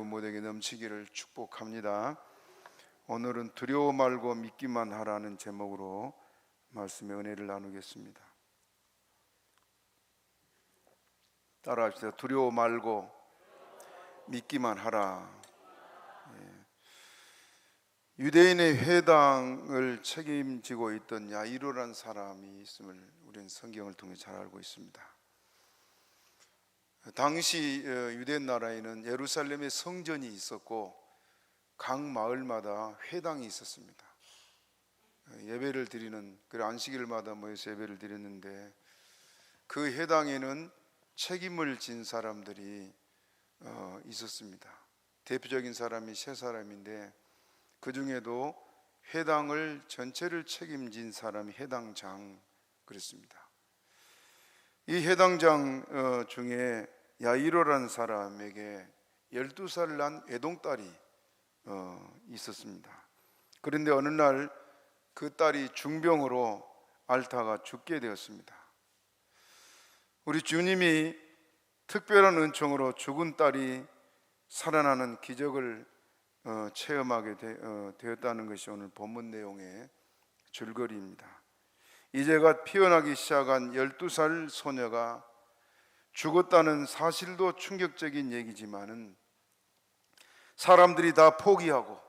모두에게 넘치기를 축복합니다. 오늘은 두려워 말고 믿기만 하라는 제목으로 말씀의 은혜를 나누겠습니다. 따라합시다. 두려워 말고 믿기만 하라. 유대인의 회당을 책임지고 있던 야이로라는 사람이 있음을 우리는 성경을 통해 잘 알고 있습니다. 당시 유대 나라에는 예루살렘에 성전이 있었고 각 마을마다 회당이 있었습니다. 예배를 드리는, 안식일마다 모여서 예배를 드렸는데 그 회당에는 책임을 진 사람들이 있었습니다. 대표적인 사람이 세 사람인데 그 중에도 회당을 전체를 책임진 사람이 회당장 그랬습니다. 이 회당장 중에 야이로라는 사람에게 12살 난 외동딸이 있었습니다. 그런데 어느 날 그 딸이 중병으로 앓다가 죽게 되었습니다. 우리 주님이 특별한 은총으로 죽은 딸이 살아나는 기적을 체험하게 되었다는 것이 오늘 본문 내용의 줄거리입니다. 이제가 피어나기 시작한 12살 소녀가 죽었다는 사실도 충격적인 얘기지만은 사람들이 다 포기하고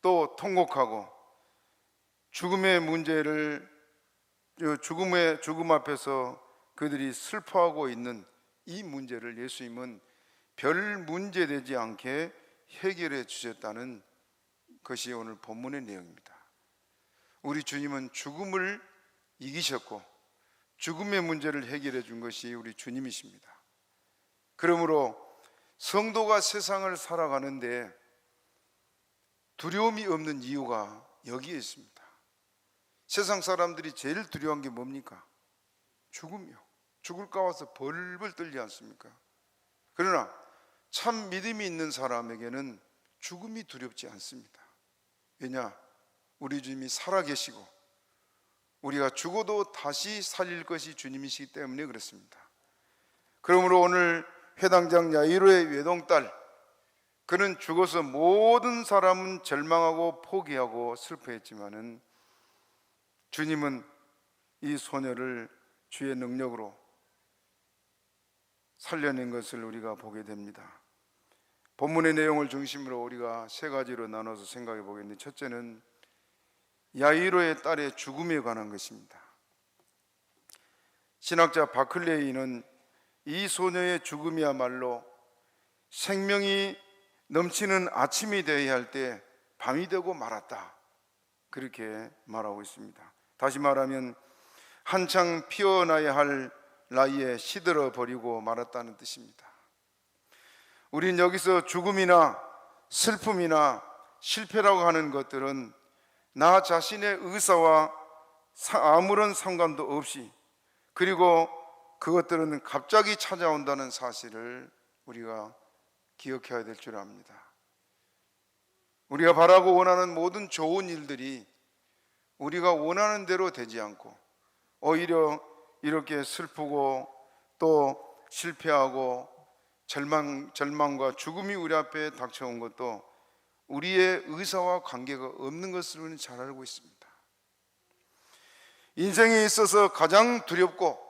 또 통곡하고 죽음의 문제를 죽음 앞에서 그들이 슬퍼하고 있는 이 문제를 예수님은 별 문제 되지 않게 해결해 주셨다는 것이 오늘 본문의 내용입니다. 우리 주님은 죽음을 이기셨고 죽음의 문제를 해결해 준 것이 우리 주님이십니다. 그러므로 성도가 세상을 살아가는데 두려움이 없는 이유가 여기에 있습니다. 세상 사람들이 제일 두려운 게 뭡니까? 죽음이요. 죽을까 봐서 벌벌 떨지 않습니까? 그러나 참 믿음이 있는 사람에게는 죽음이 두렵지 않습니다. 왜냐? 우리 주님이 살아계시고 우리가 죽어도 다시 살릴 것이 주님이시기 때문에 그렇습니다. 그러므로 오늘 회당장 야이로의 외동딸, 그는 죽어서 모든 사람은 절망하고 포기하고 슬퍼했지만은 주님은 이 소녀를 주의 능력으로 살려낸 것을 우리가 보게 됩니다. 본문의 내용을 중심으로 우리가 세 가지로 나눠서 생각해 보겠는데, 첫째는 야이로의 딸의 죽음에 관한 것입니다. 신학자 바클레이는 이 소녀의 죽음이야말로 생명이 넘치는 아침이 되어야 할 때 밤이 되고 말았다, 그렇게 말하고 있습니다. 다시 말하면 한창 피어나야 할 나이에 시들어 버리고 말았다는 뜻입니다. 우린 여기서 죽음이나 슬픔이나 실패라고 하는 것들은 나 자신의 의사와 아무런 상관도 없이, 그리고 그것들은 갑자기 찾아온다는 사실을 우리가 기억해야 될 줄 압니다. 우리가 바라고 원하는 모든 좋은 일들이 우리가 원하는 대로 되지 않고 오히려 이렇게 슬프고 또 실패하고 절망과 죽음이 우리 앞에 닥쳐온 것도 우리의 의사와 관계가 없는 것을 우리는 잘 알고 있습니다. 인생에 있어서 가장 두렵고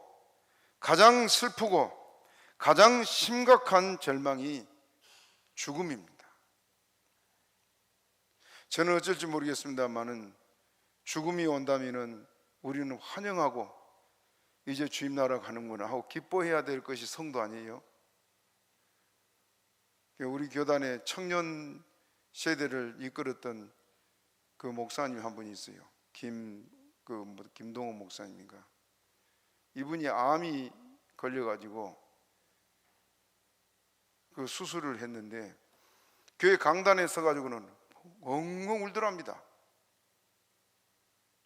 가장 슬프고 가장 심각한 절망이 죽음입니다. 저는 어쩔지 모르겠습니다만은 죽음이 온다면은 우리는 환영하고 이제 주님 나라 가는구나 하고 기뻐해야 될 것이 성도 아니에요? 우리 교단의 청년 세대를 이끌었던 그 목사님 한 분이 있어요. 김동호 목사님인가. 이분이 암이 걸려가지고 그 수술을 했는데 교회 강단에 서가지고는 엉엉 울더랍니다.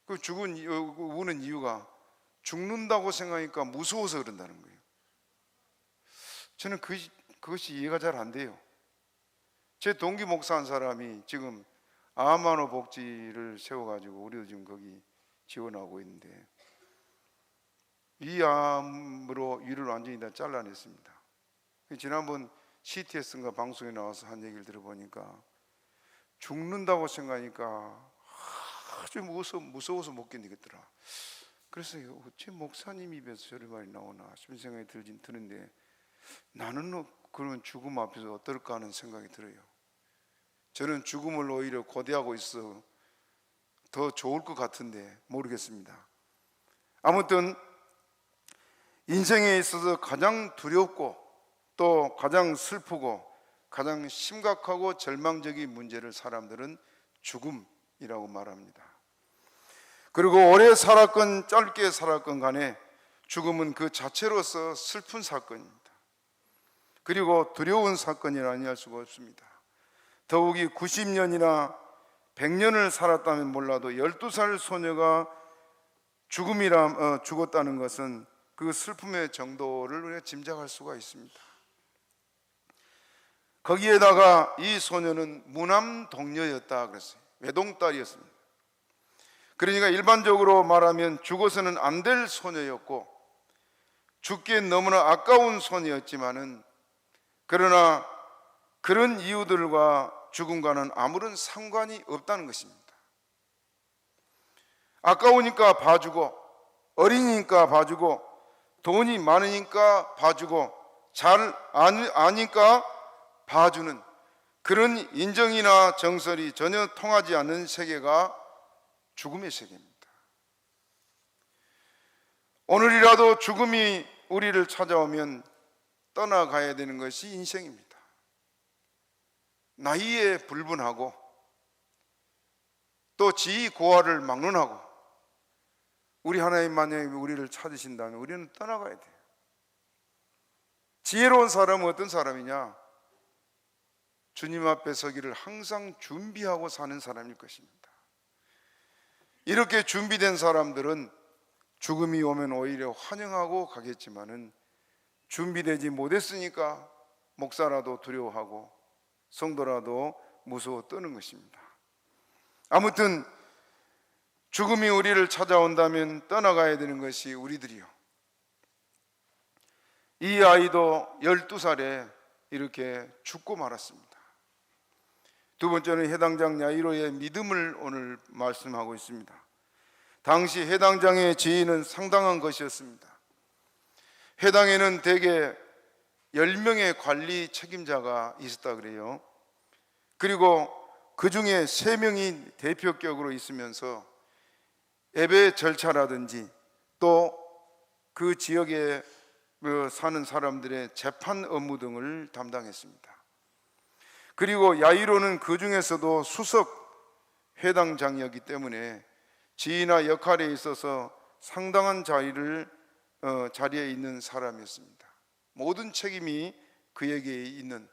그 우는 이유가 죽는다고 생각하니까 무서워서 그런다는 거예요. 저는 그것이 이해가 잘 안 돼요. 제 동기 목사 한 사람이 지금 암환호 복지를 세워가지고 우리도 지금 거기 지원하고 있는데 이 암으로 위를 완전히 다 잘라냈습니다. 지난번 CTS인가 방송에 나와서 한 얘기를 들어보니까 죽는다고 생각하니까 아주 무서워서 못 견디겠더라. 그래서 어째 목사님 입에서 저런 말이 나오나 싶은 생각이 들긴 드는데, 나는 그러면 죽음 앞에서 어떨까 하는 생각이 들어요. 저는 죽음을 오히려 고대하고 있어 더 좋을 것 같은데 모르겠습니다. 아무튼 인생에 있어서 가장 두렵고 또 가장 슬프고 가장 심각하고 절망적인 문제를 사람들은 죽음이라고 말합니다. 그리고 오래 살았건 짧게 살았건 간에 죽음은 그 자체로서 슬픈 사건입니다. 그리고 두려운 사건이라 아니할 수가 없습니다. 더욱이 90년이나 100년을 살았다면 몰라도 12살 소녀가 죽었다는 것은 그 슬픔의 정도를 우리가 짐작할 수가 있습니다. 거기에다가 이 소녀는 무남동녀였다 그랬어요. 외동딸이었습니다. 그러니까 일반적으로 말하면 죽어서는 안 될 소녀였고 죽기엔 너무나 아까운 소녀였지만은, 그러나 그런 이유들과 죽음과는 아무런 상관이 없다는 것입니다. 아까우니까 봐주고, 어리니까 봐주고, 돈이 많으니까 봐주고, 잘 아니까 봐주는 그런 인정이나 정설이 전혀 통하지 않는 세계가 죽음의 세계입니다. 오늘이라도 죽음이 우리를 찾아오면 떠나가야 되는 것이 인생입니다. 나이에 불분하고 또 지위 고하를 막론하고 우리 하나님 만약에 우리를 찾으신다면 우리는 떠나가야 돼요. 지혜로운 사람은 어떤 사람이냐? 주님 앞에 서기를 항상 준비하고 사는 사람일 것입니다. 이렇게 준비된 사람들은 죽음이 오면 오히려 환영하고 가겠지만은, 준비되지 못했으니까 목사라도 두려워하고 성도라도 무서워 떠는 것입니다. 아무튼 죽음이 우리를 찾아온다면 떠나가야 되는 것이 우리들이요. 이 아이도 12살에 이렇게 죽고 말았습니다. 두 번째는 해당장 야이로의 믿음을 오늘 말씀하고 있습니다. 당시 해당장의 지위는 상당한 것이었습니다. 해당에는 대개 10명의 관리 책임자가 있었다 그래요. 그리고 그 중에 3명이 대표격으로 있으면서 예배 절차라든지 또 그 지역에 사는 사람들의 재판 업무 등을 담당했습니다. 그리고 야이로는 그 중에서도 수석 회당장이었기 때문에 지위나 역할에 있어서 상당한 자리에 있는 사람이었습니다. 모든 책임이 그에게 있는,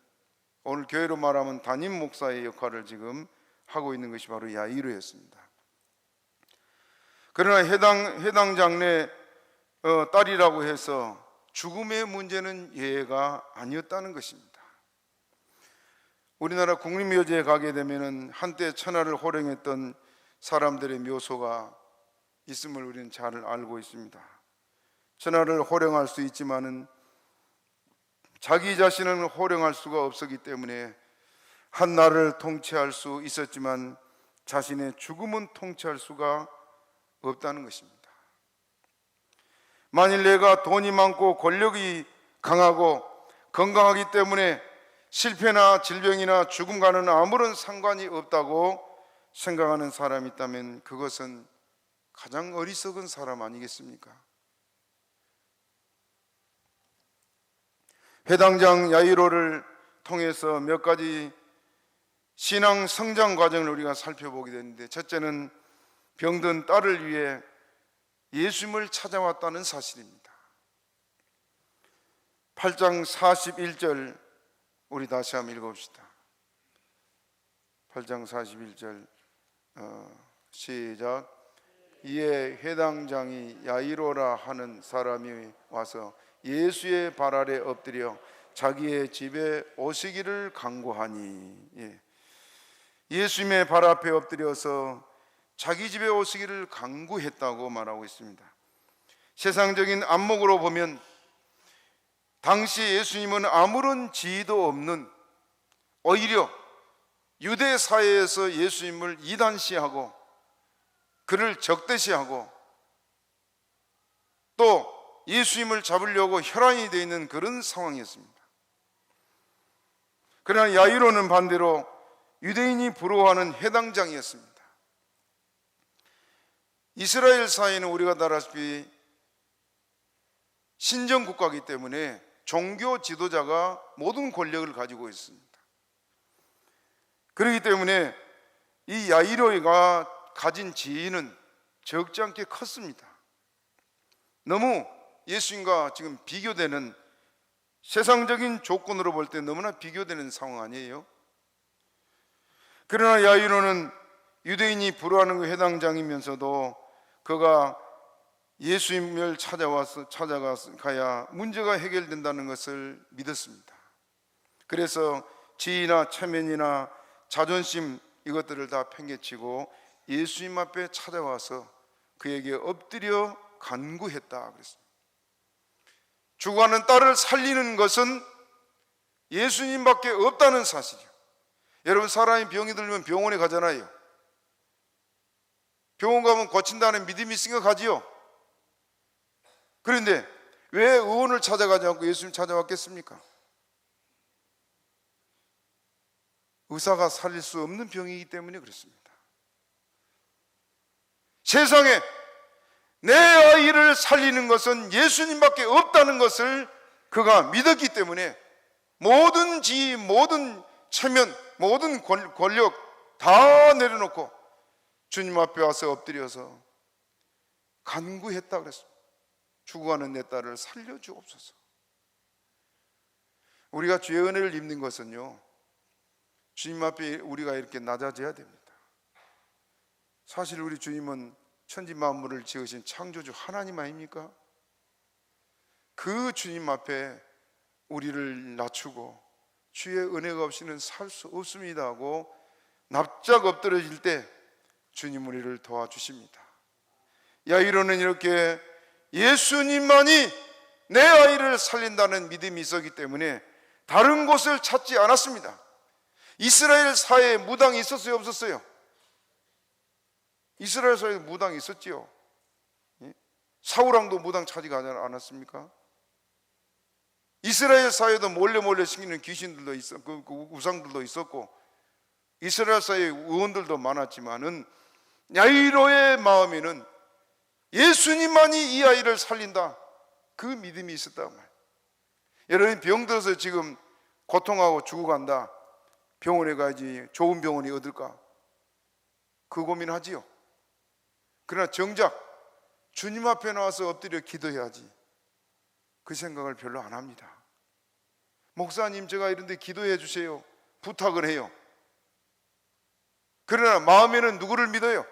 오늘 교회로 말하면 담임 목사의 역할을 지금 하고 있는 것이 바로 야이로였습니다. 그러나 해당 장내 딸이라고 해서 죽음의 문제는 예외가 아니었다는 것입니다. 우리나라 국립묘지에 가게 되면 한때 천하를 호령했던 사람들의 묘소가 있음을 우리는 잘 알고 있습니다. 천하를 호령할 수 있지만은 자기 자신은 호령할 수가 없었기 때문에 한 나라를 통치할 수 있었지만 자신의 죽음은 통치할 수가 없다는 것입니다. 만일 내가 돈이 많고 권력이 강하고 건강하기 때문에 실패나 질병이나 죽음과는 아무런 상관이 없다고 생각하는 사람이 있다면 그것은 가장 어리석은 사람 아니겠습니까? 회당장 야이로를 통해서 몇 가지 신앙 성장 과정을 우리가 살펴보게 되는데, 첫째는 병든 딸을 위해 예수님을 찾아왔다는 사실입니다. 8장 41절 우리 다시 한번 읽어봅시다. 8장 41절 시작. 이에 회당장이 야이로라 하는 사람이 와서 예수의 발 아래 엎드려 자기의 집에 오시기를 간구하니, 예수님의 발 앞에 엎드려서 자기 집에 오시기를 간구했다고 말하고 있습니다. 세상적인 안목으로 보면 당시 예수님은 아무런 지위도 없는, 오히려 유대 사회에서 예수님을 이단시하고 그를 적대시하고 또 예수님을 잡으려고 혈안이 되어 있는 그런 상황이었습니다. 그러나 야이로는 반대로 유대인이 부러워하는 해당장이었습니다. 이스라엘 사회는 우리가 다 알다시피 신정국가이기 때문에 종교 지도자가 모든 권력을 가지고 있습니다. 그렇기 때문에 이 야이로가 가진 지위는 적지 않게 컸습니다. 너무 예수님과 지금 비교되는, 세상적인 조건으로 볼 때 너무나 비교되는 상황 아니에요? 그러나 야이로는 유대인이 부러워하는 그 해당장이면서도 그가 예수님을 찾아가야 문제가 해결된다는 것을 믿었습니다. 그래서 지위나 체면이나 자존심, 이것들을 다 팽개치고 예수님 앞에 찾아와서 그에게 엎드려 간구했다 그랬습니다. 죽어가는 딸을 살리는 것은 예수님밖에 없다는 사실이요. 여러분, 사람이 병이 들면 병원에 가잖아요. 병원 가면 고친다는 믿음이 있으니까 가지요. 그런데 왜 의원을 찾아가지 않고 예수님 찾아왔겠습니까? 의사가 살릴 수 없는 병이기 때문에 그렇습니다. 세상에 내 아이를 살리는 것은 예수님밖에 없다는 것을 그가 믿었기 때문에 모든 지위, 모든 체면, 모든 권력 다 내려놓고 주님 앞에 와서 엎드려서 간구했다 그랬습니다. 죽어가는 내 딸을 살려주옵소서. 우리가 주의 은혜를 입는 것은요, 주님 앞에 우리가 이렇게 낮아져야 됩니다. 사실 우리 주님은 천지 만물을 지으신 창조주 하나님 아닙니까? 그 주님 앞에 우리를 낮추고 주의 은혜가 없이는 살 수 없습니다 하고 납작 엎드러질 때 주님 우리를 도와주십니다. 야이로는 이렇게 예수님만이 내 아이를 살린다는 믿음이 있었기 때문에 다른 곳을 찾지 않았습니다. 이스라엘 사회에 무당이 있었어요, 없었어요? 이스라엘 사회에 무당이 있었지요. 사울왕도 무당 찾지가 않았습니까? 이스라엘 사회도 몰래 생기는 귀신들도 있었고, 그 우상들도 있었고, 이스라엘 사회의 의원들도 많았지만은 야이로의 마음에는 예수님만이 이 아이를 살린다, 그 믿음이 있었단 말이에요. 여러분, 병들어서 지금 고통하고 죽어간다, 병원에 가야지 좋은 병원이 어딜까? 그 고민하지요. 그러나 정작 주님 앞에 나와서 엎드려 기도해야지, 그 생각을 별로 안 합니다. 목사님, 제가 이런데 기도해 주세요 부탁을 해요. 그러나 마음에는 누구를 믿어요?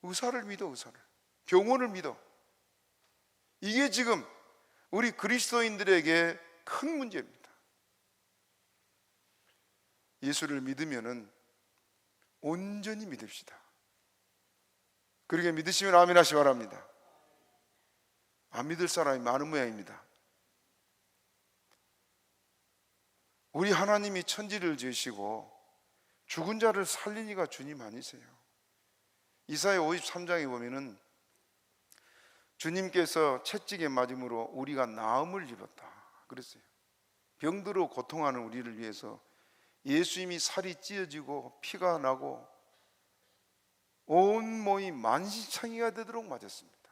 의사를 믿어. 의사를, 병원을 믿어. 이게 지금 우리 그리스도인들에게 큰 문제입니다. 예수를 믿으면은 온전히 믿읍시다. 그렇게 믿으시면 아멘 하시 바랍니다. 안 믿을 사람이 많은 모양입니다. 우리 하나님이 천지를 지으시고 죽은 자를 살리니가 주님 아니세요? 이사야 53장에 보면은 주님께서 채찍에 맞음으로 우리가 나음을 입었다 그랬어요. 병들어 고통하는 우리를 위해서 예수님이 살이 찢어지고 피가 나고 온 몸이 만신창이가 되도록 맞았습니다.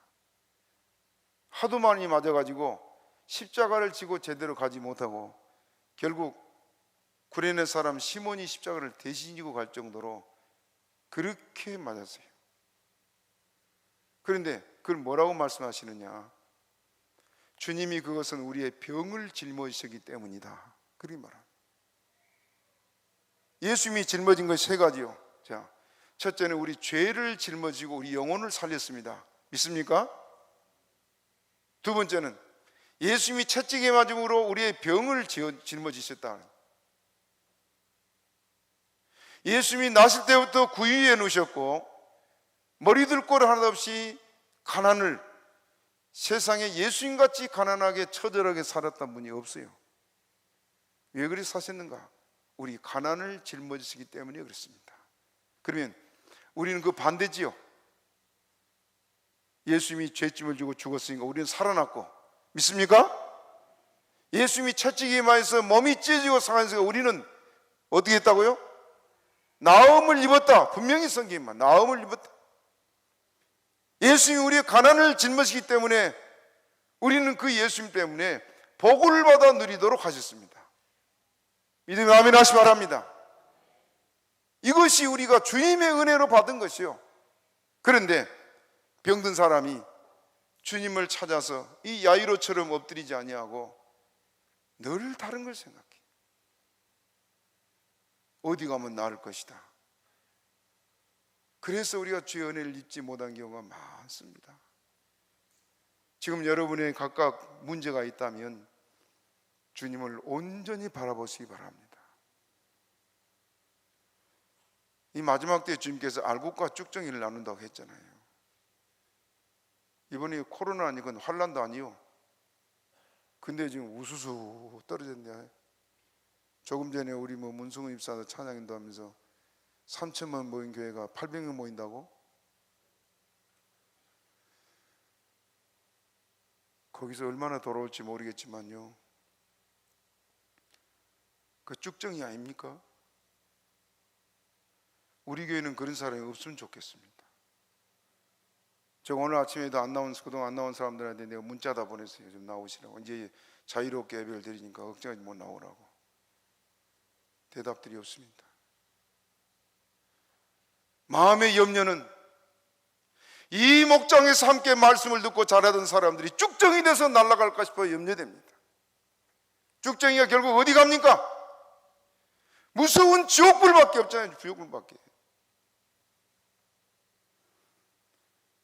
하도 많이 맞아가지고 십자가를 지고 제대로 가지 못하고 결국 구레네 사람 시몬이 십자가를 대신 지고 갈 정도로 그렇게 맞았어요. 그런데 그걸 뭐라고 말씀하시느냐? 주님이 그것은 우리의 병을 짊어지셨기 때문이다, 그렇게 말합니다. 예수님이 짊어진 것이 세 가지요. 자, 첫째는 우리 죄를 짊어지고 우리 영혼을 살렸습니다. 믿습니까? 두 번째는 예수님이 채찍에 맞음으로 우리의 병을 짊어지셨다. 예수님이 나실 때부터 구유에 누셨고 머리둘 꼴 하나 없이 가난을, 세상에 예수님같이 가난하게 처절하게 살았던 분이 없어요. 왜 그리 사셨는가? 우리 가난을 짊어지시기 때문에 그렇습니다. 그러면 우리는 그 반대지요. 예수님이 죄짐을 지고 죽었으니까 우리는 살아났고, 믿습니까? 예수님이 채찍에 맞아서 몸이 찢어지고 상하니까 우리는 어떻게 했다고요? 나음을 입었다. 분명히 성경에만 나음을 입었다. 예수님이 우리의 가난을 짊어지기 때문에 우리는 그 예수님 때문에 복을 받아 누리도록 하셨습니다. 믿음의 아멘 하시 바랍니다. 이것이 우리가 주님의 은혜로 받은 것이요. 그런데 병든 사람이 주님을 찾아서 이 야이로처럼 엎드리지 아니하고 늘 다른 걸 생각해. 어디 가면 나을 것이다. 그래서 우리가 주의 은혜를 잊지 못한 경우가 많습니다. 지금 여러분의 각각 문제가 있다면 주님을 온전히 바라보시기 바랍니다. 이 마지막 때에 주님께서 알곡과 쭉정이를 나눈다고 했잖아요. 이번에 코로나 아니건 환란도 아니요. 근데 지금 우수수 떨어졌네. 조금 전에 우리 문승우 입사도 찬양인도 하면서 3천만 모인 교회가 800명 모인다고? 거기서 얼마나 돌아올지 모르겠지만요, 그 쭉정이 아닙니까? 우리 교회는 그런 사람이 없으면 좋겠습니다. 제가 오늘 아침에도 그동안 안 나온 사람들한테 내가 문자다 보냈어요. 좀 나오시라고. 이제 자유롭게 예배를 드리니까 걱정하지 못 나오라고. 대답들이 없습니다. 마음의 염려는 이 목장에서 함께 말씀을 듣고 자라던 사람들이 쭉정이 돼서 날아갈까 싶어 염려됩니다. 쭉정이가 결국 어디 갑니까? 무서운 지옥불밖에 없잖아요. 지옥불밖에.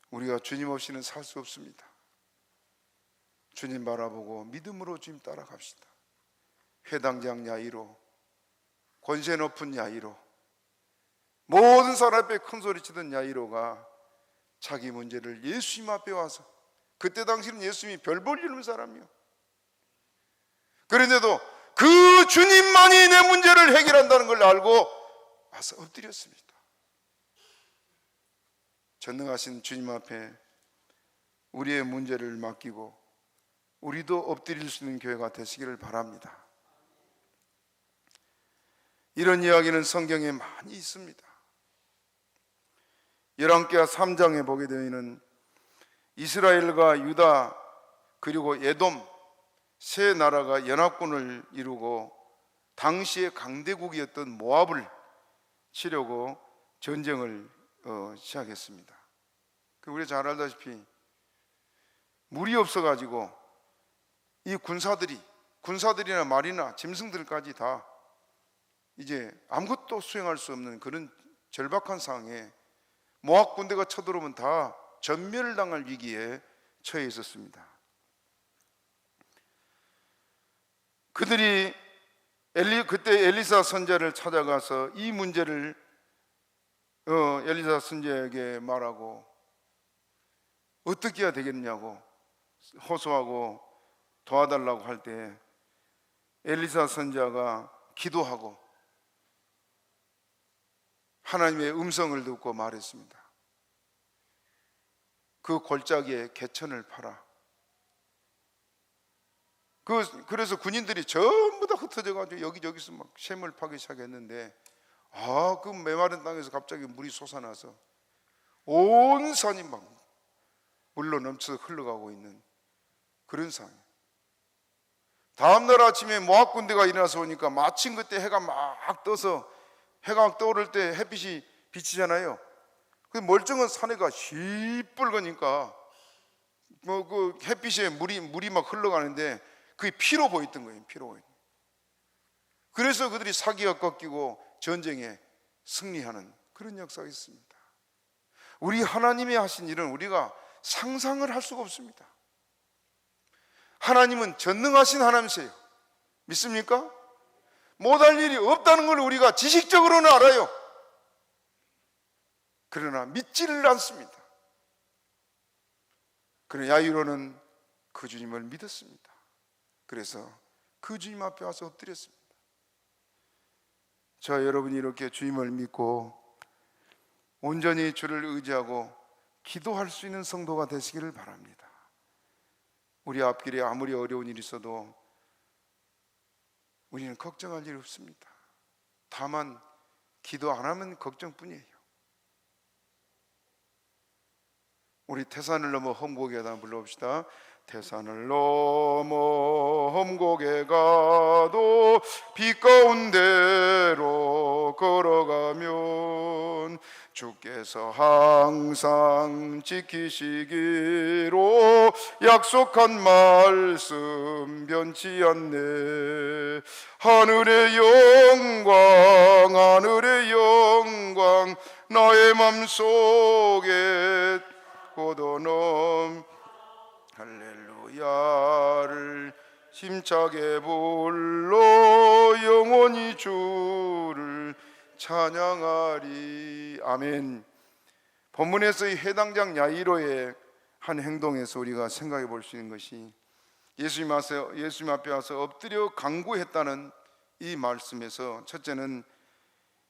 우리가 주님 없이는 살 수 없습니다. 주님 바라보고 믿음으로 주님 따라갑시다. 회당장 야이로, 권세 높은 야이로, 모든 사람 앞에 큰 소리치던 야이로가 자기 문제를 예수님 앞에 와서, 그때 당시는 예수님이 별 볼 일 없는 사람이요. 그런데도 그 주님만이 내 문제를 해결한다는 걸 알고 와서 엎드렸습니다. 전능하신 주님 앞에 우리의 문제를 맡기고 우리도 엎드릴 수 있는 교회가 되시기를 바랍니다. 이런 이야기는 성경에 많이 있습니다. 열왕기하 3장에 보게 되면 이스라엘과 유다 그리고 에돔 세 나라가 연합군을 이루고 당시의 강대국이었던 모압을 치려고 전쟁을 시작했습니다. 우리 잘 알다시피 물이 없어가지고 이 군사들이나 말이나 짐승들까지 다 이제 아무것도 수행할 수 없는 그런 절박한 상황에 모압 군대가 쳐들어오면 다 전멸당할 위기에 처해 있었습니다. 그들이 그때 엘리사 선지자를 찾아가서 이 문제를 엘리사 선지자에게 말하고 어떻게 해야 되겠냐고 호소하고 도와달라고 할 때 엘리사 선지자가 기도하고 하나님의 음성을 듣고 말했습니다. 그 골짜기에 개천을 팔아. 그래서 군인들이 전부 다 흩어져가지고 여기저기서 막 샘을 파기 시작했는데, 그 메마른 땅에서 갑자기 물이 솟아나서 온 산이 막 물로 넘쳐서 흘러가고 있는 그런 상황이에요. 다음날 아침에 모압 군대가 일어나서 오니까 마침 그때 해가 막 떠서, 해가 막 떠오를 때 햇빛이 비치잖아요. 그 멀쩡한 산에가 시뻘거니까 그 햇빛에 물이 막 흘러가는데 그게 피로 보였던 거예요. 피로 보였던 거예요. 그래서 그들이 사기가 꺾이고 전쟁에 승리하는 그런 역사가 있습니다. 우리 하나님이 하신 일은 우리가 상상을 할 수가 없습니다. 하나님은 전능하신 하나님이세요. 믿습니까? 못할 일이 없다는 걸 우리가 지식적으로는 알아요. 그러나 믿지를 않습니다. 그러나 야이로는 그 주님을 믿었습니다. 그래서 그 주님 앞에 와서 엎드렸습니다. 저와 여러분이 이렇게 주님을 믿고 온전히 주를 의지하고 기도할 수 있는 성도가 되시기를 바랍니다. 우리 앞길에 아무리 어려운 일이 있어도 우리는 걱정할 일이 없습니다. 다만 기도 안 하면 걱정뿐이에요. 우리 태산을 넘어 험곡에 가다 불러봅시다. 태산을 넘어 험곡에 가도 빛 가운데로 걸어가면 주께서 항상 지키시기로 약속한 말씀 변치 않네. 하늘의 영광 하늘의 영광 나의 맘속에 고도넘 할렐루야를 힘차게 불러 영원히 주를 찬양하리. 아멘. 본문에서의 해당장 야이로의 한 행동에서 우리가 생각해 볼 수 있는 것이 예수님 앞에 와서 엎드려 간구했다는 이 말씀에서 첫째는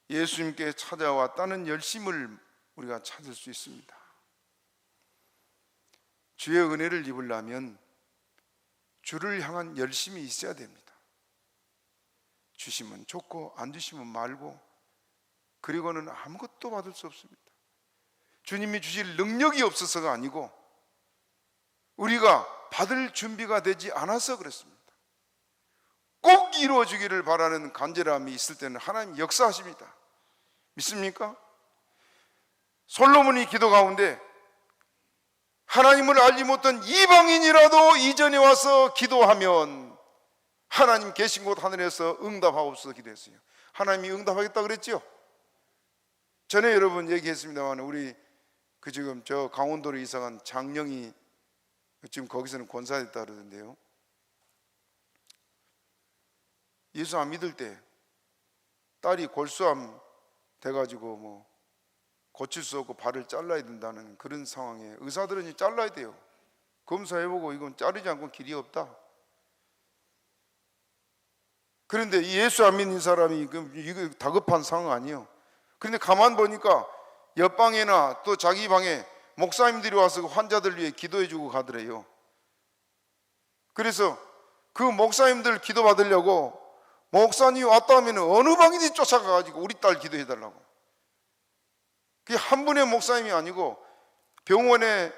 예수님께 찾아왔다는 열심을 우리가 찾을 수 있습니다. 주의 은혜를 입으려면 주를 향한 열심이 있어야 됩니다. 주시면 좋고 안 주시면 말고, 그리고는 아무것도 받을 수 없습니다. 주님이 주실 능력이 없어서가 아니고 우리가 받을 준비가 되지 않아서 그렇습니다. 꼭 이루어지기를 바라는 간절함이 있을 때는 하나님 역사하십니다. 믿습니까? 솔로몬이 기도 가운데 하나님을 알지 못한 이방인이라도 이전에 와서 기도하면 하나님 계신 곳 하늘에서 응답하옵소서 기도했어요. 하나님이 응답하겠다 그랬죠. 전에 여러분 얘기했습니다만 우리 지금 저 강원도로 이사간 장령이 지금 거기서는 권사됐다 그러던데요. 예수 안 믿을 때 딸이 골수암 돼가지고 뭐 고칠 수 없고 발을 잘라야 된다는 그런 상황에 의사들은 잘라야 돼요. 검사해보고 이건 자르지 않고 길이 없다. 그런데 이 예수 안 믿는 사람이 이거 다급한 상황 아니에요. 그런데 가만 보니까 옆방이나 또 자기 방에 목사님들이 와서 환자들 위해 기도해주고 가더래요. 그래서 그 목사님들 기도 받으려고 목사님이 왔다 하면 어느 방이든지 쫓아가가지고 우리 딸 기도해달라고. 그게 한 분의 목사님이 아니고 병원에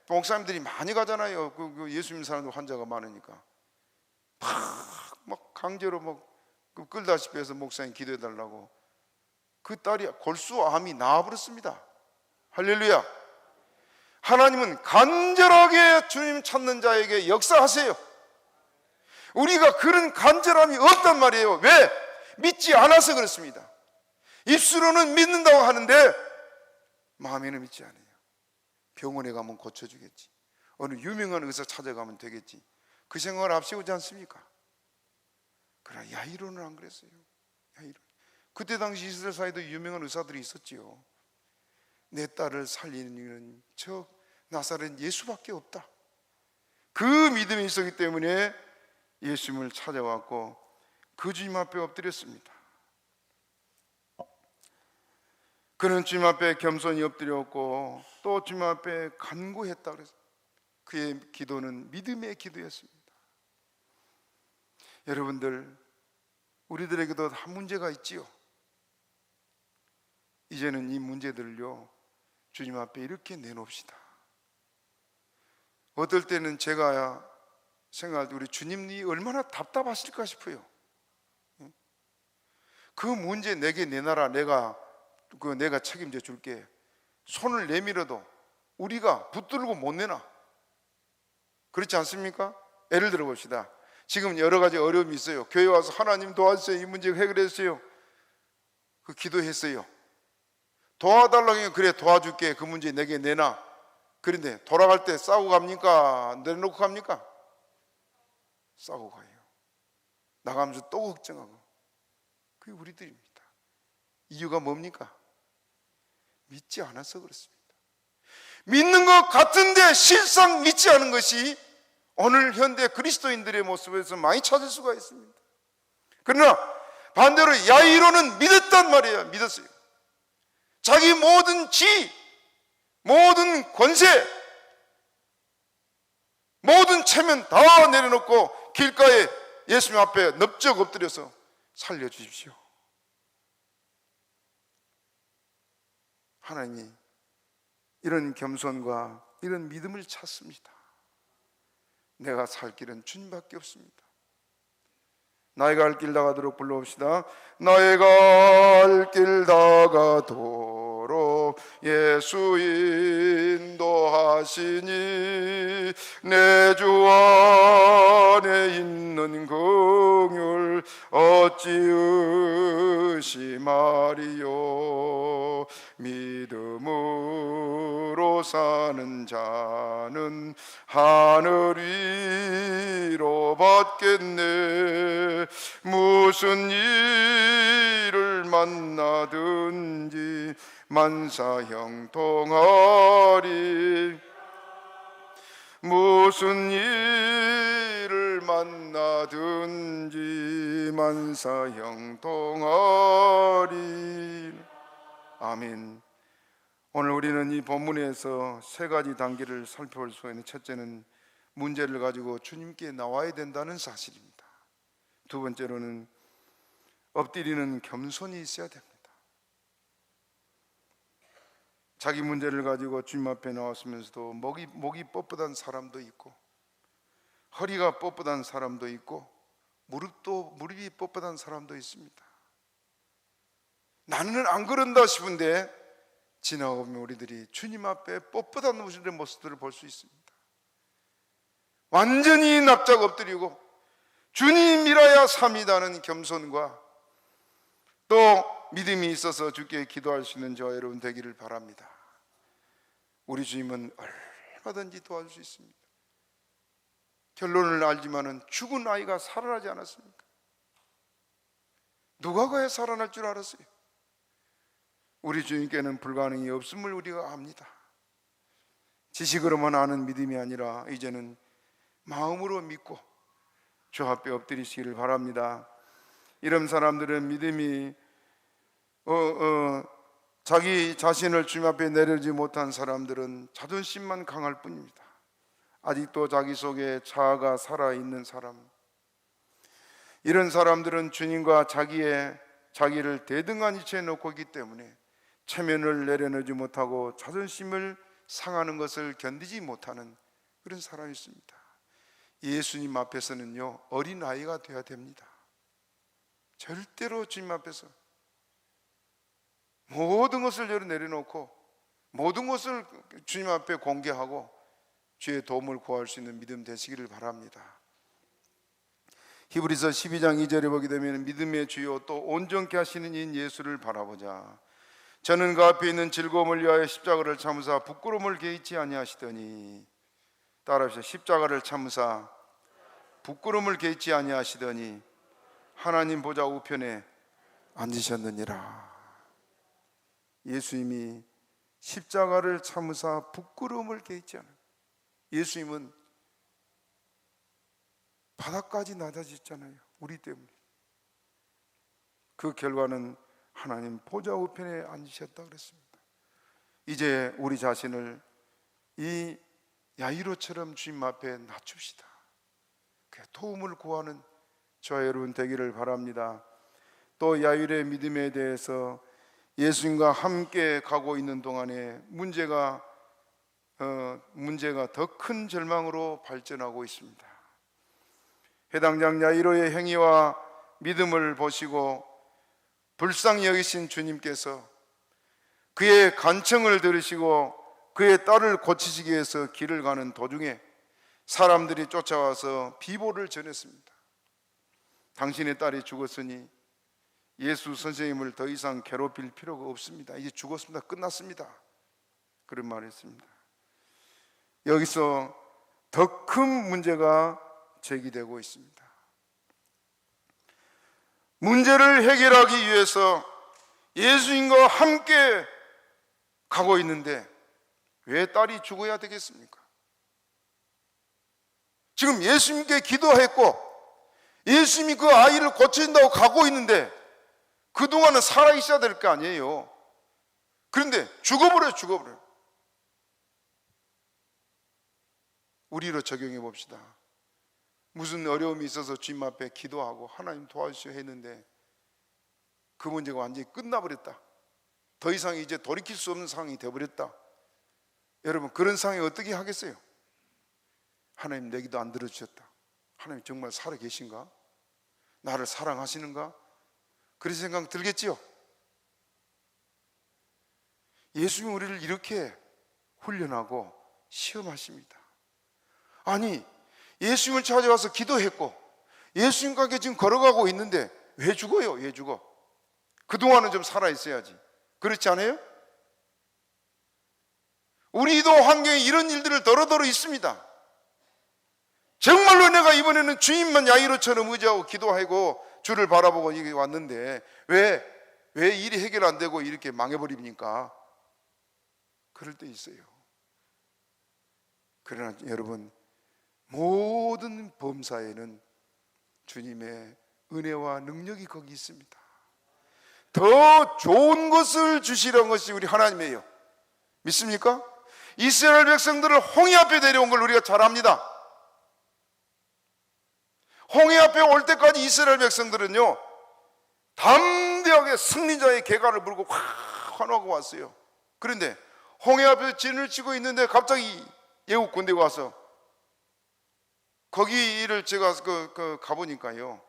목사님들이 많이 가잖아요. 그 예수 믿는 사람들 환자가 많으니까 막 강제로 막 끌다시피 해서 목사님 기도해달라고. 그 딸이 골수암이 나와버렸습니다. 할렐루야. 하나님은 간절하게 주님 찾는 자에게 역사하세요. 우리가 그런 간절함이 없단 말이에요. 왜? 믿지 않아서 그렇습니다. 입술로는 믿는다고 하는데 마음에는 믿지 않아요. 병원에 가면 고쳐주겠지, 어느 유명한 의사 찾아가면 되겠지, 그 생각을 앞세우지 않습니까? 그러나 야이로는 안 그랬어요. 야이로. 그때 당시 이스라엘 사이도 유명한 의사들이 있었지요. 내 딸을 살리는 이유는 저 나사렛 예수밖에 없다. 그 믿음이 있었기 때문에 예수님을 찾아왔고 그 주님 앞에 엎드렸습니다. 그는 주님 앞에 겸손히 엎드렸고 또 주님 앞에 간구했다 그랬어요. 그의 기도는 믿음의 기도였습니다. 여러분들, 우리들에게도 한 문제가 있지요. 이제는 이 문제들을요 주님 앞에 이렇게 내놓읍시다. 어떨 때는 제가 생각할 때 우리 주님이 얼마나 답답하실까 싶어요. 그 문제 내게 내놔라, 내가 책임져 줄게. 손을 내밀어도 우리가 붙들고 못 내놔. 그렇지 않습니까? 예를 들어 봅시다. 지금 여러 가지 어려움이 있어요. 교회 와서 하나님 도와주세요, 이 문제 해결했어요, 그 기도했어요. 도와달라고 하면 그래 도와줄게, 그 문제 내게 내놔. 그런데 돌아갈 때 싸고 갑니까? 내려놓고 갑니까? 싸고 가요. 나가면서 또 걱정하고. 그게 우리들입니다. 이유가 뭡니까? 믿지 않아서 그렇습니다. 믿는 것 같은데 실상 믿지 않은 것이 오늘 현대 그리스도인들의 모습에서 많이 찾을 수가 있습니다. 그러나 반대로 야이로는 믿었단 말이에요. 믿었어요. 자기 모든 지, 모든 권세, 모든 체면 다 내려놓고 길가에 예수님 앞에 넙적 엎드려서 살려주십시오. 하나님이 이런 겸손과 이런 믿음을 찾습니다. 내가 살 길은 주님밖에 없습니다. 나의 갈 길 다가도록 불러봅시다. 나의 갈 길 다가도록 예수 인도하시니 내 주 안에 있는 긍휼 어찌 의심하리요. 믿음으로 사는 자는 하늘 위로 받겠네. 무슨 일을 만나든지 만사형통하리. 무슨 일을 만나든지 만사형통하리. 아멘. 오늘 우리는 이 본문에서 세 가지 단계를 살펴볼 수 있는, 첫째는 문제를 가지고 주님께 나와야 된다는 사실입니다. 두 번째로는 엎드리는 겸손이 있어야 됩니다. 자기 문제를 가지고 주님 앞에 나왔으면서도 목이 뻣뻣한 사람도 있고, 허리가 뻣뻣한 사람도 있고, 무릎이 뻣뻣한 사람도 있습니다. 나는 안 그런다 싶은데 지나가면 우리들이 주님 앞에 뻣뻣한 우리의 모습들을 볼 수 있습니다. 완전히 납작 엎드리고 주님이라야 삽니다는 겸손과 또 믿음이 있어서 주께 기도할 수 있는 저와 여러분 되기를 바랍니다. 우리 주님은 얼마든지 도와줄 수 있습니다. 결론을 알지만은 죽은 아이가 살아나지 않았습니까? 누가 그에 살아날 줄 알았어요? 우리 주님께는 불가능이 없음을 우리가 압니다. 지식으로만 아는 믿음이 아니라 이제는 마음으로 믿고 주 앞에 엎드리시기를 바랍니다. 이런 사람들은 믿음이 자기 자신을 주님 앞에 내려지 못한 사람들은 자존심만 강할 뿐입니다. 아직도 자기 속에 자아가 살아있는 사람, 이런 사람들은 주님과 자기를 대등한 위치에 놓고 있기 때문에 체면을 내려놓지 못하고 자존심을 상하는 것을 견디지 못하는 그런 사람이 있습니다. 예수님 앞에서는요, 어린아이가 되어야 됩니다. 절대로 주님 앞에서 모든 것을 내려놓고 모든 것을 주님 앞에 공개하고 주의 도움을 구할 수 있는 믿음 되시기를 바랍니다. 히브리서 12장 2절에 보게 되면 믿음의 주요 또 온전케 하시는 이인 예수를 바라보자. 저는 그 앞에 있는 즐거움을 위하여 십자가를 참으사 부끄러움을 개의치 아니하시더니, 따라합시다. 십자가를 참으사 부끄러움을 개의치 아니하시더니 하나님 보좌 우편에 앉으셨느니라. 예수님이 십자가를 참으사 부끄러움을 개의치 않아요. 예수님은 바닥까지 낮아지셨잖아요. 우리 때문에. 그 결과는 하나님 보좌 우편에 앉으셨다 그랬습니다. 이제 우리 자신을 이 야이로처럼 주님 앞에 낮춥시다. 그 도움을 구하는 저와 여러분 되기를 바랍니다. 또 야일의 믿음에 대해서 예수님과 함께 가고 있는 동안에 문제가 더 큰 절망으로 발전하고 있습니다. 해당장 야이로의 행위와 믿음을 보시고 불쌍히 여기신 주님께서 그의 간청을 들으시고 그의 딸을 고치시기 위해서 길을 가는 도중에 사람들이 쫓아와서 비보를 전했습니다. 당신의 딸이 죽었으니 예수 선생님을 더 이상 괴롭힐 필요가 없습니다. 이제 죽었습니다. 끝났습니다. 그런 말을 했습니다. 여기서 더 큰 문제가 제기되고 있습니다. 문제를 해결하기 위해서 예수님과 함께 가고 있는데 왜 딸이 죽어야 되겠습니까? 지금 예수님께 기도했고 예수님이 그 아이를 고쳐준다고 가고 있는데 그동안은 살아있어야 될 거 아니에요. 그런데 죽어버려요. 우리로 적용해 봅시다. 무슨 어려움이 있어서 주님 앞에 기도하고 하나님 도와주시오 했는데 그 문제가 완전히 끝나버렸다. 더 이상 이제 돌이킬 수 없는 상황이 되어버렸다. 여러분, 그런 상황에 어떻게 하겠어요? 하나님, 내 기도 안 들어주셨다. 하나님 정말 살아계신가? 나를 사랑하시는가? 그런 생각 들겠지요? 예수님이 우리를 이렇게 훈련하고 시험하십니다. 아니, 예수님을 찾아와서 기도했고 예수님과 함께 지금 걸어가고 있는데 왜 죽어요? 왜 죽어? 그동안은 좀 살아있어야지. 그렇지 않아요? 우리도 환경에 이런 일들을 더러더러 있습니다. 정말로 내가 이번에는 주님만 야이로처럼 의지하고 기도하고 주를 바라보고 여기 왔는데 왜 일이 해결 안 되고 이렇게 망해버립니까? 그럴 때 있어요. 그러나 여러분, 모든 범사에는 주님의 은혜와 능력이 거기 있습니다. 더 좋은 것을 주시려는 것이 우리 하나님이에요. 믿습니까? 이스라엘 백성들을 홍해 앞에 데려온 걸 우리가 잘 압니다. 홍해 앞에 올 때까지 이스라엘 백성들은요 담대하게 승리자의 계가를 물고 확 환호하고 왔어요. 그런데 홍해 앞에서 진을 치고 있는데 갑자기 애국 군대가 와서 거기를 제가 가보니까요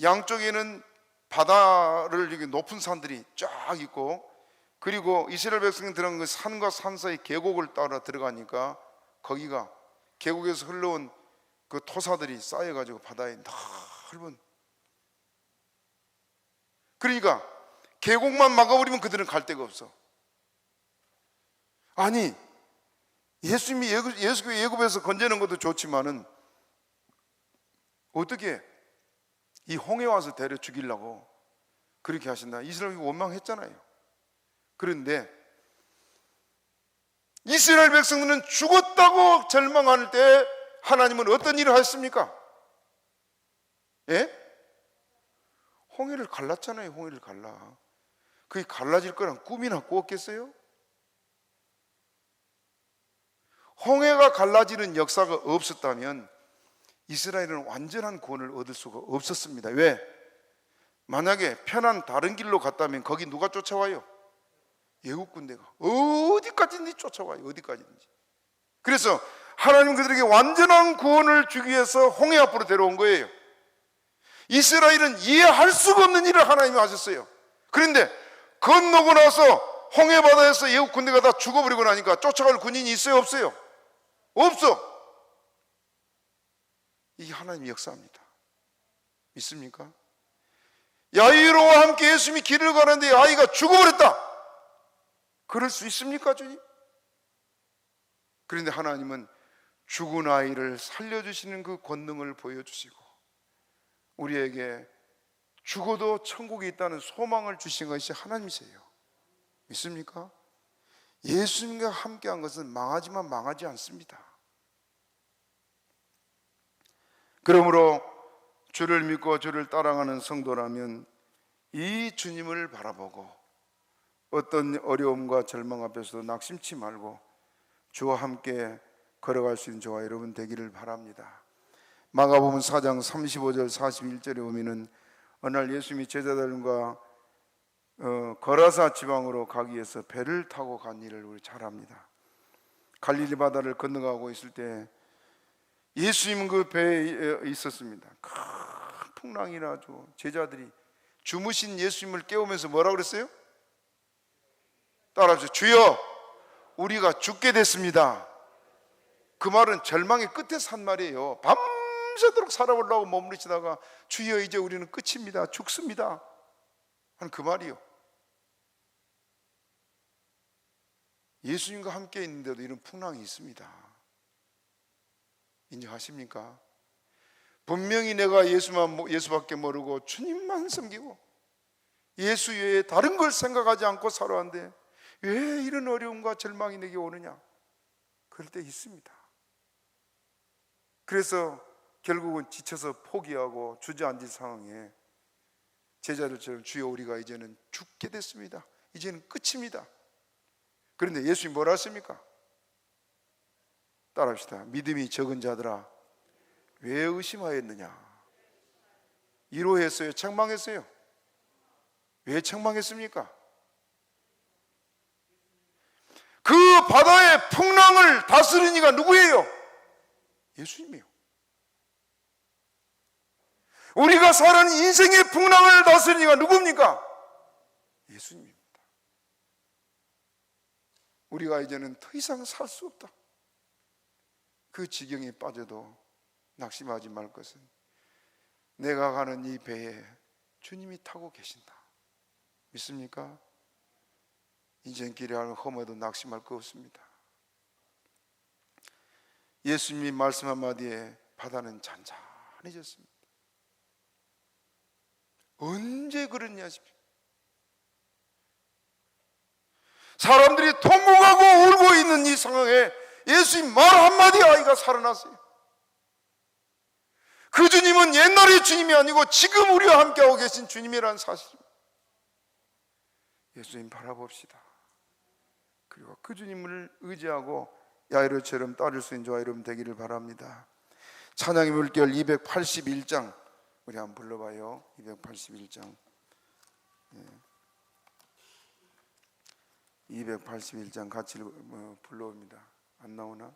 양쪽에는 바다를 이렇게 높은 산들이 쫙 있고 그리고 이스라엘 백성이 들어간 그 산과 산 사이 계곡을 따라 들어가니까 거기가 계곡에서 흘러온 그 토사들이 쌓여가지고 바다에 넓은, 그러니까 계곡만 막아버리면 그들은 갈 데가 없어. 아니, 예수님이 예수교회 예굽에서 건져낸 것도 좋지만은 어떻게 이 홍해 와서 데려 죽이려고 그렇게 하신다. 이스라엘이 원망했잖아요. 그런데 이스라엘 백성들은 죽었다고 절망할 때 하나님은 어떤 일을 하셨습니까? 예? 홍해를 갈랐잖아요. 홍해를 갈라. 그게 갈라질 거란 꿈이나 꾸었겠어요? 홍해가 갈라지는 역사가 없었다면 이스라엘은 완전한 구원을 얻을 수가 없었습니다. 왜? 만약에 편한 다른 길로 갔다면 거기 누가 쫓아와요? 애국 군대가 어디까지든지 쫓아와요. 어디까지든지. 그래서 하나님 그들에게 완전한 구원을 주기 위해서 홍해 앞으로 데려온 거예요. 이스라엘은 이해할 수가 없는 일을 하나님이 하셨어요. 그런데 건너고 나서 홍해 바다에서 애국 군대가 다 죽어버리고 나니까 쫓아갈 군인이 있어요? 없어요? 없어. 이게 하나님의 역사입니다. 믿습니까? 야이로와 함께 예수님이 길을 가는데 아이가 죽어버렸다. 그럴 수 있습니까, 주님? 그런데 하나님은 죽은 아이를 살려주시는 그 권능을 보여주시고 우리에게 죽어도 천국이 있다는 소망을 주신 것이 하나님이세요. 믿습니까? 예수님과 함께한 것은 망하지만 망하지 않습니다. 그러므로 주를 믿고 주를 따라가는 성도라면 이 주님을 바라보고 어떤 어려움과 절망 앞에서도 낙심치 말고 주와 함께 걸어갈 수 있는 저와 여러분 되기를 바랍니다. 마가복음 4장 35절 41절에 보면은 어느 날 예수님이 제자들과 거라사 지방으로 가기 위해서 배를 타고 간 일을 우리 잘 압니다. 갈릴리 바다를 건너가고 있을 때 예수님은 그 배에 있었습니다. 큰 풍랑이 나죠. 제자들이 주무신 예수님을 깨우면서 뭐라 그랬어요? 따라하죠. 주여, 우리가 죽게 됐습니다. 그 말은 절망의 끝에서 한 말이에요. 밤새도록 살아보려고 몸부림치다가 주여, 이제 우리는 끝입니다. 죽습니다. 하는 그 말이요. 예수님과 함께 있는데도 이런 풍랑이 있습니다. 인정하십니까? 분명히 내가 예수밖에 모르고 주님만 섬기고 예수 외에 다른 걸 생각하지 않고 살아왔는데 왜 이런 어려움과 절망이 내게 오느냐? 그럴 때 있습니다. 그래서 결국은 지쳐서 포기하고 주저앉은 상황에 제자들처럼 주여 우리가 이제는 죽게 됐습니다. 이제는 끝입니다. 그런데 예수님이 뭐라 했습니까? 따라합시다. 믿음이 적은 자들아 왜 의심하였느냐? 이로했어요? 책망했어요? 왜 책망했습니까? 그 바다의 풍랑을 다스리는 이가 누구예요? 예수님이요. 우리가 사는 인생의 풍랑을 다스리는 이가 누굽니까? 예수님입니다. 우리가 이제는 더 이상 살 수 없다. 그 지경에 빠져도 낙심하지 말 것은 내가 가는 이 배에 주님이 타고 계신다. 믿습니까? 인생길에 하는 험해도 낙심할 거 없습니다. 예수님이 말씀 한마디에 바다는 잔잔해졌습니다. 언제 그랬냐 싶어요. 사람들이 통곡하고 울고 있는 이 상황에 예수님 말 한마디 아이가 살아났어요. 그 주님은 옛날의 주님이 아니고 지금 우리와 함께하고 계신 주님이라는 사실입니다. 예수님 바라봅시다. 그리고 그 주님을 의지하고 야이로처럼 따를 수 있는 저와 여러분 되기를 바랍니다. 찬양의 물결 281장 우리 한번 불러봐요. 281장 281장 같이 불러옵니다. 안 나오나?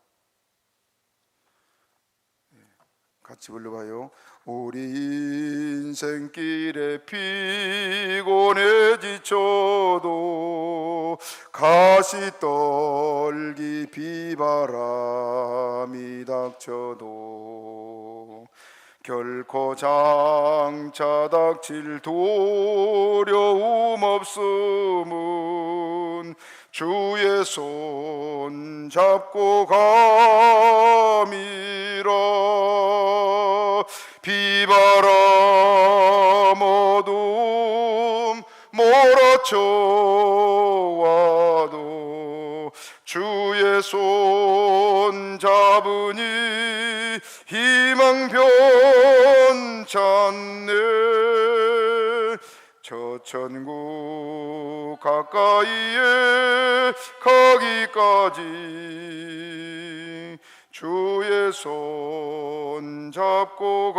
같이 불러봐요. 우리 인생길에 피곤해 지쳐도 가시떨기 비바람이 닥쳐도 결코 장차 닥칠 두려움 없음은 주의 손 잡고 감이라. 비바람 어둠 몰아쳐와도 주의 손 잡으니 희망 변찮네. 저 천국 가까이에 가기까지 주의 손 잡고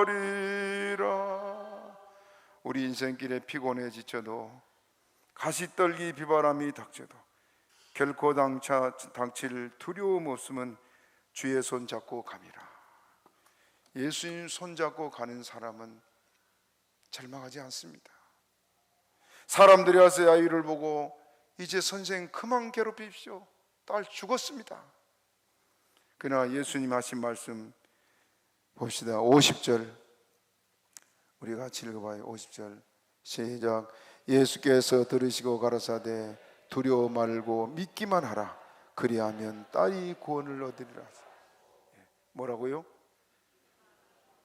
가리라. 우리 인생길에 피곤해 지쳐도 가시떨기 비바람이 닥쳐도 결코 닥칠 두려움 없음은 주의 손 잡고 감이라. 예수님 손 잡고 가는 사람은 절망하지 않습니다. 사람들이 와서 아이를 보고 이제 선생 그만 괴롭히십시오. 딸 죽었습니다. 그러나 예수님 하신 말씀 봅시다. 50절 우리 같이 읽어봐요. 50절 시작. 예수께서 들으시고 가라사대 두려워 말고 믿기만 하라. 그리하면 딸이 구원을 얻으리라. 뭐라고요?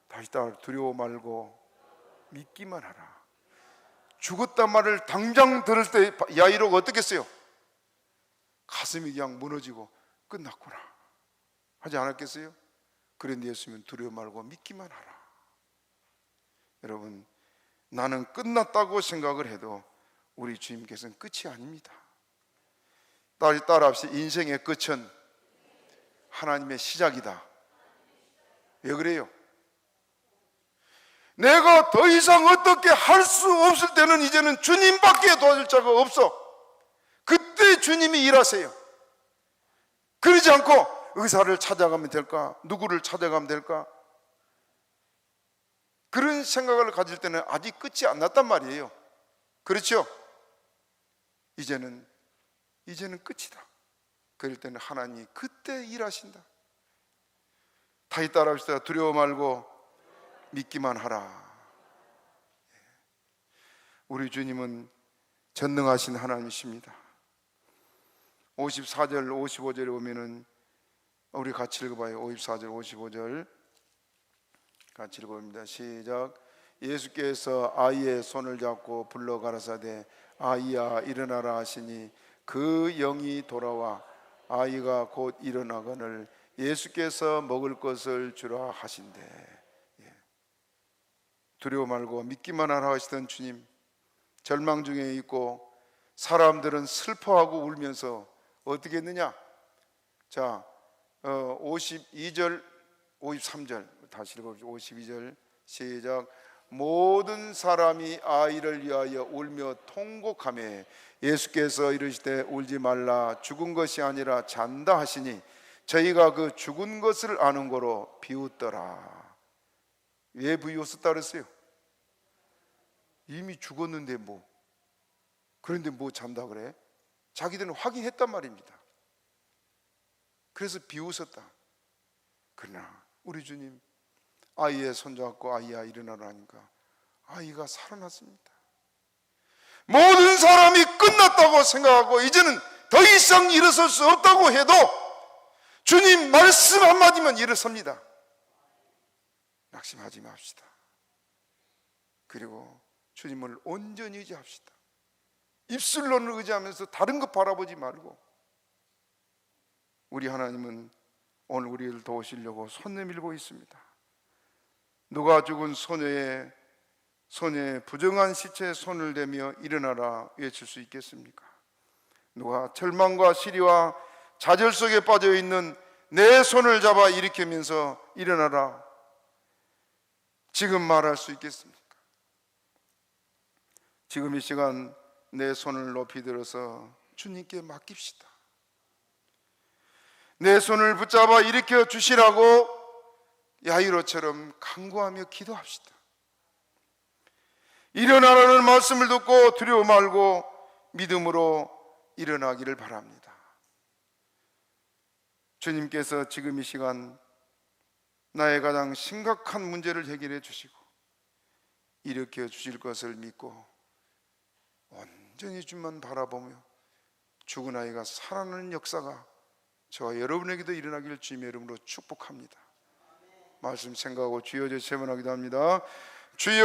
다시 따라 두려워 말고 믿기만 하라. 죽었단 말을 당장 들을 때 야이로가 어떻겠어요? 가슴이 그냥 무너지고 끝났구나 하지 않았겠어요? 그런데 예수님은 두려워 말고 믿기만 하라. 여러분, 나는 끝났다고 생각을 해도 우리 주님께서는 끝이 아닙니다. 따라합시다. 인생의 끝은 하나님의 시작이다. 왜 그래요? 내가 더 이상 어떻게 할 수 없을 때는 이제는 주님밖에 도와줄 자가 없어. 그때 주님이 일하세요. 그러지 않고 의사를 찾아가면 될까? 누구를 찾아가면 될까? 그런 생각을 가질 때는 아직 끝이 안 났단 말이에요. 그렇죠? 이제는 끝이다. 그럴 때는 하나님이 그때 일하신다. 다시 따라합시다. 두려워 말고 믿기만 하라. 우리 주님은 전능하신 하나님이십니다. 54절 55절에 보면은 우리 같이 읽어봐요. 54절 55절 같이 읽어봅니다. 시작. 예수께서 아이의 손을 잡고 불러 가라사대 아이야 일어나라 하시니 그 영이 돌아와 아이가 곧 일어나거늘 예수께서 먹을 것을 주라 하신대. 두려워 말고 믿기만 하라 하시던 주님, 절망 중에 있고 사람들은 슬퍼하고 울면서 어떻게 했느냐? 자, 52절 53절 다시 읽어보죠. 52절 시작. 모든 사람이 아이를 위하여 울며 통곡하며 예수께서 이르시되 울지 말라, 죽은 것이 아니라 잔다 하시니 저희가 그 죽은 것을 아는 거로 비웃더라. 왜 비웃었다 그랬어요? 이미 죽었는데 뭐, 그런데 뭐 잔다 그래? 자기들은 확인했단 말입니다. 그래서 비웃었다. 그러나 우리 주님, 아이의 손잡고 아이야 일어나라 하니까 아이가 살아났습니다. 모든 사람이 끝났다고 생각하고 이제는 더 이상 일어설 수 없다고 해도 주님 말씀 한마디면 일어섭니다. 낙심하지 맙시다. 그리고 주님을 온전히 의지합시다. 입술로는 의지하면서 다른 것 바라보지 말고, 우리 하나님은 오늘 우리를 도우시려고 손 내밀고 있습니다. 누가 죽은 소녀의 부정한 시체에 손을 대며 일어나라 외칠 수 있겠습니까? 누가 절망과 시리와 좌절 속에 빠져 있는 내 손을 잡아 일으키면서 일어나라 지금 말할 수 있겠습니까? 지금 이 시간 내 손을 높이 들어서 주님께 맡깁시다. 내 손을 붙잡아 일으켜 주시라고 야이로처럼 간구하며 기도합시다. 일어나라는 말씀을 듣고 두려워 말고 믿음으로 일어나기를 바랍니다. 주님께서 지금 이 시간 나의 가장 심각한 문제를 해결해 주시고 일으켜 주실 것을 믿고 온전히 주만 바라보며 죽은 아이가 살아나는 역사가 저와 여러분에게도 일어나기를 주님의 이름으로 축복합니다. 말씀 생각하고 주여 제문하기도 합니다. 주여